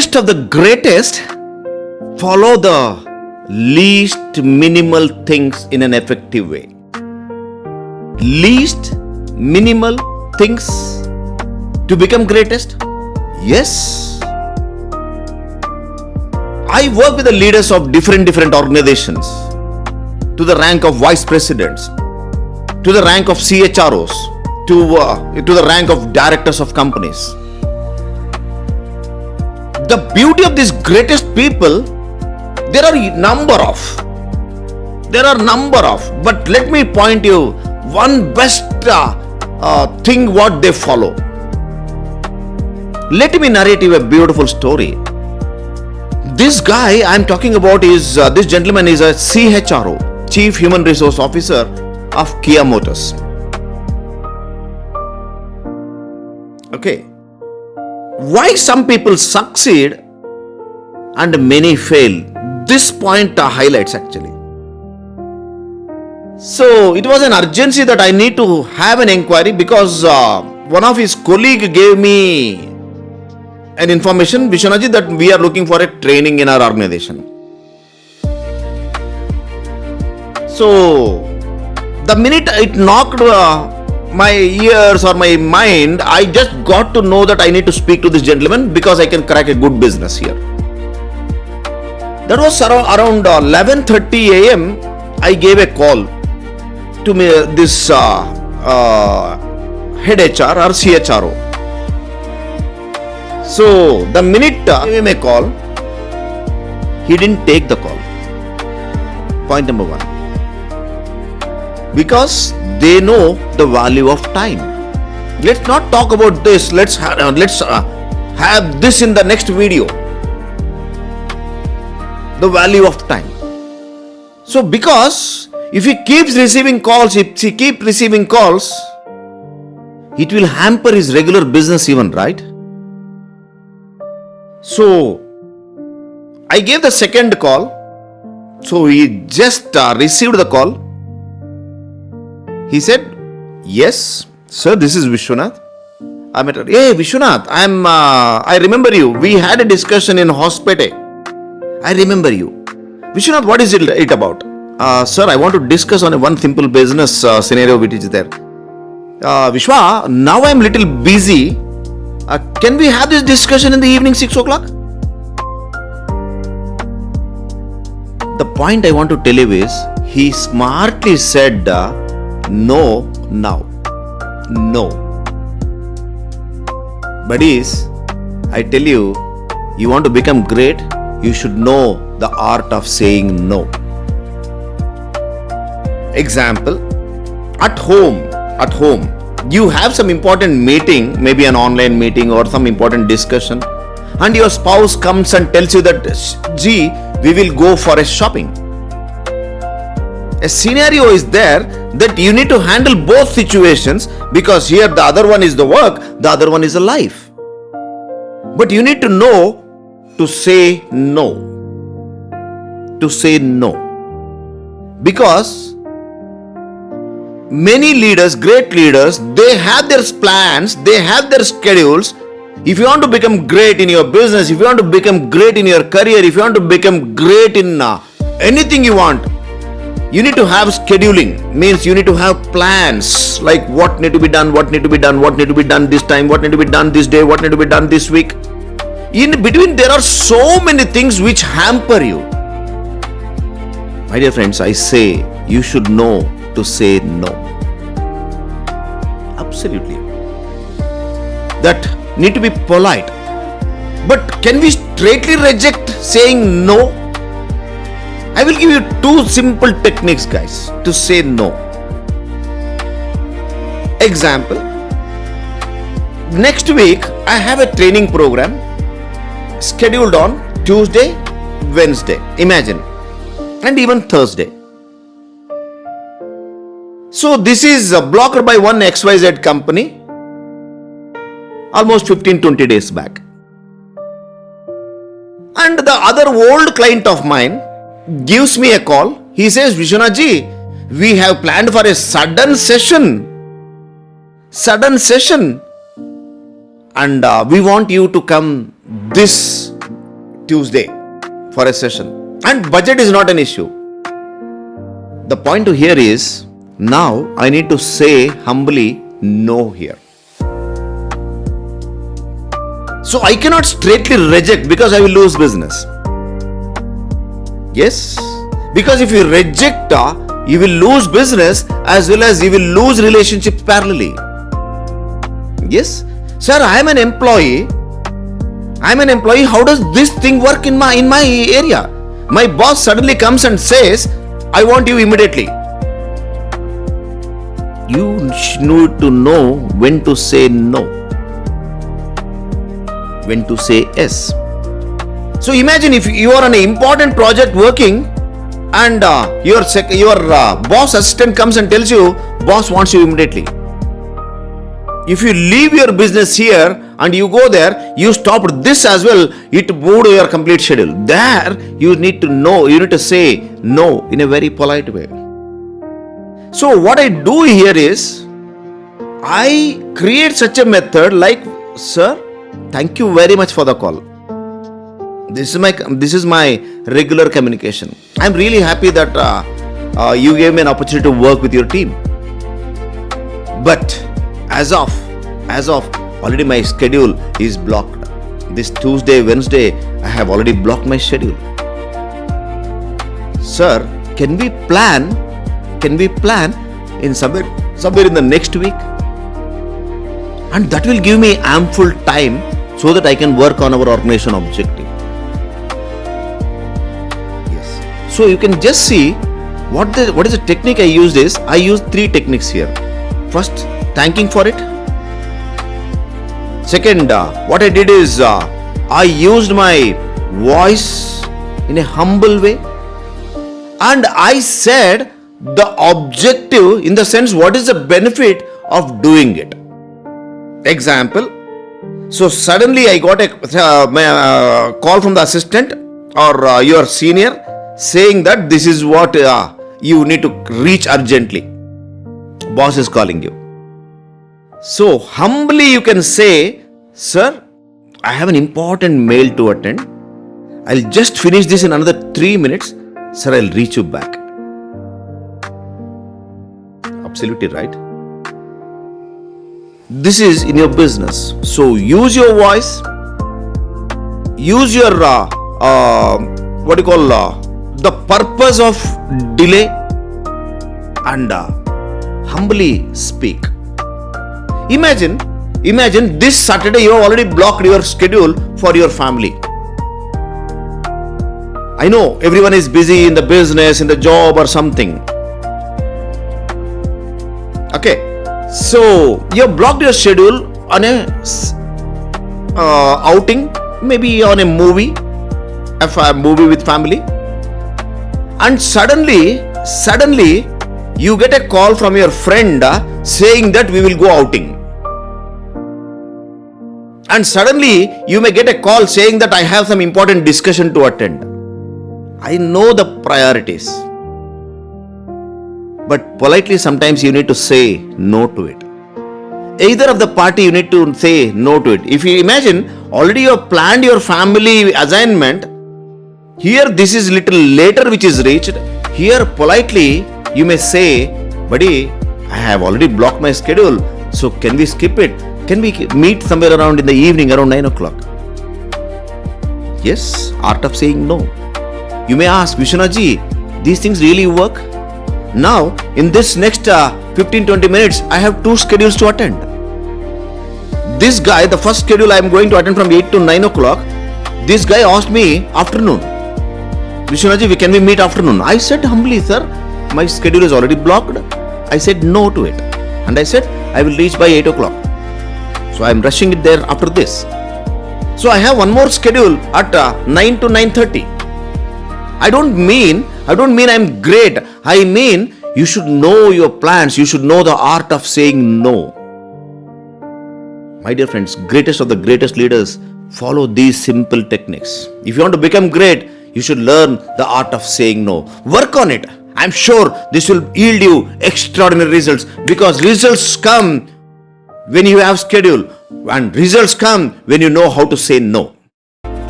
greatest of the greatest follow the least minimal things in an effective way. Least minimal things to become greatest? Yes. I work with the leaders of different organizations, to the rank of vice presidents, to the rank of CHROs, to the rank of directors of companies. The beauty of these greatest people, there are number of, but let me point you one best thing what they follow. Let me narrate you a beautiful story. This guy I am talking about is, this gentleman is a CHRO, Chief Human Resource Officer of Kia Motors. Okay. Why some people succeed and many fail? This point highlights actually. So it was an urgency that I need to have an inquiry because one of his colleague gave me an information, Vishwanath, that we are looking for a training in our organization. So the minute it knocked my ears or my mind, I just got to know that I need to speak to this gentleman because I can crack a good business here. That was around 11:30 a.m. I gave a call to me, this head HR or CHRO. So the minute I gave him a call, he didn't take the call. Point number one. Because they know the value of time. Let's not talk about this. Let's have this in the next video. The value of time. So because if he keeps receiving calls, it will hamper his regular business even, right? So I gave the second call. So he just received the call. He said, "Yes, sir, this is Vishwanath." I met her. "Hey, Vishwanath, I remember you. We had a discussion in hospital. I remember you. Vishwanath, what is it about?" "Sir, I want to discuss on one simple business scenario which is there." "Vishwa, now I am little busy. Can we have this discussion in the evening 6 o'clock? The point I want to tell you is, he smartly said, no now. No. Buddies, I tell you, you want to become great, you should know the art of saying no. Example, at home, you have some important meeting, maybe an online meeting or some important discussion, and your spouse comes and tells you that, gee, we will go for a shopping. A scenario is there that you need to handle both situations, because here the other one is the work, the other one is the life. But you need to know to say no. To say no. Because many leaders, great leaders, they have their plans, they have their schedules. If you want to become great in your business, if you want to become great in your career, if you want to become great in anything you want, you need to have scheduling. Means you need to have plans, like what need to be done, what need to be done, what need to be done this time, what need to be done this day, what need to be done this week. In between, there are so many things which hamper you. My dear friends, I say you should know to say no. Absolutely. That need to be polite. But can we straightly reject saying no? I will give you two simple techniques, guys, to say no. Example, next week I have a training program scheduled on Tuesday, Wednesday, imagine, and even Thursday. So this is blocked by one XYZ company almost 15-20 days back. And the other old client of mine gives me a call. He says, "Vishwanath ji, we have planned for a sudden session. And we want you to come this Tuesday for a session. And budget is not an issue. The point to here is, now I need to say humbly no here. So I cannot straightly reject because I will lose business. Yes, because if you reject, you will lose business as well as you will lose relationships parallelly. Yes, sir, I am an employee. How does this thing work in my area? My boss suddenly comes and says, I want you immediately. You need to know when to say no, when to say yes. So imagine if you are on an important project working and your boss assistant comes and tells you, boss wants you immediately. If you leave your business here and you go there, you stopped this as well, it moved your complete schedule. There you need to know, you need to say no in a very polite way. So what I do here is, I create such a method like, sir, thank you very much for the call. This is my regular communication. I'm really happy that you gave me an opportunity to work with your team. But as of already my schedule is blocked. This Tuesday, Wednesday, I have already blocked my schedule. Sir, can we plan in somewhere in the next week? And that will give me ample time so that I can work on our organization objective. Yes. So you can just see what is the technique I used is, I used 3 techniques here. First, thanking for it. Second, what I did is, I used my voice in a humble way. And I said the objective, in the sense, what is the benefit of doing it. Example, so suddenly I got a call from the assistant or your senior saying that this is what you need to reach urgently. Boss is calling you. So humbly you can say, sir, I have an important mail to attend. I'll just finish this in another 3 minutes. Sir, I'll reach you back. Absolutely right. This is in your business. So use your voice. Use your the purpose of delay, and humbly speak. Imagine this Saturday you have already blocked your schedule for your family. I know everyone is busy in the business, in the job or something. Okay, so you have blocked your schedule on a outing, maybe on a movie with family, and suddenly you get a call from your friend saying that we will go outing. And suddenly you may get a call saying that I have some important discussion to attend. I know the priorities, but politely sometimes you need to say no to it. Either of the party you need to say no to it. If you imagine already you have planned your family assignment, here this is little later which is reached. Here politely you may say, buddy, I have already blocked my schedule, so can we skip it? Can we meet somewhere around in the evening around 9 o'clock? Yes, art of saying no. You may ask, Vishwanath ji, these things really work? Now, in this next 15-20 minutes, I have 2 schedules to attend. This guy, the first schedule I am going to attend from 8 to 9 o'clock, this guy asked me afternoon. Vishwanath ji, can we meet afternoon? I said humbly, sir, my schedule is already blocked. I said no to it. And I said, I will reach by 8 o'clock. So I am rushing it there after this. So I have one more schedule at 9 to 9:30. I don't mean I'm great. I mean you should know your plans. You should know the art of saying no. My dear friends, greatest of the greatest leaders follow these simple techniques. If you want to become great, you should learn the art of saying no. Work on it. I'm sure this will yield you extraordinary results, because results come when you have schedule, and results come when you know how to say no.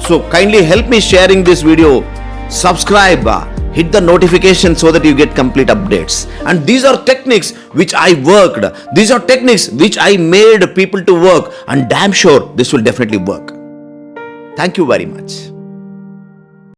So kindly help me sharing this video, subscribe, hit the notification so that you get complete updates. And these are techniques which I worked. These are techniques which I made people to work, and damn sure this will definitely work. Thank you very much.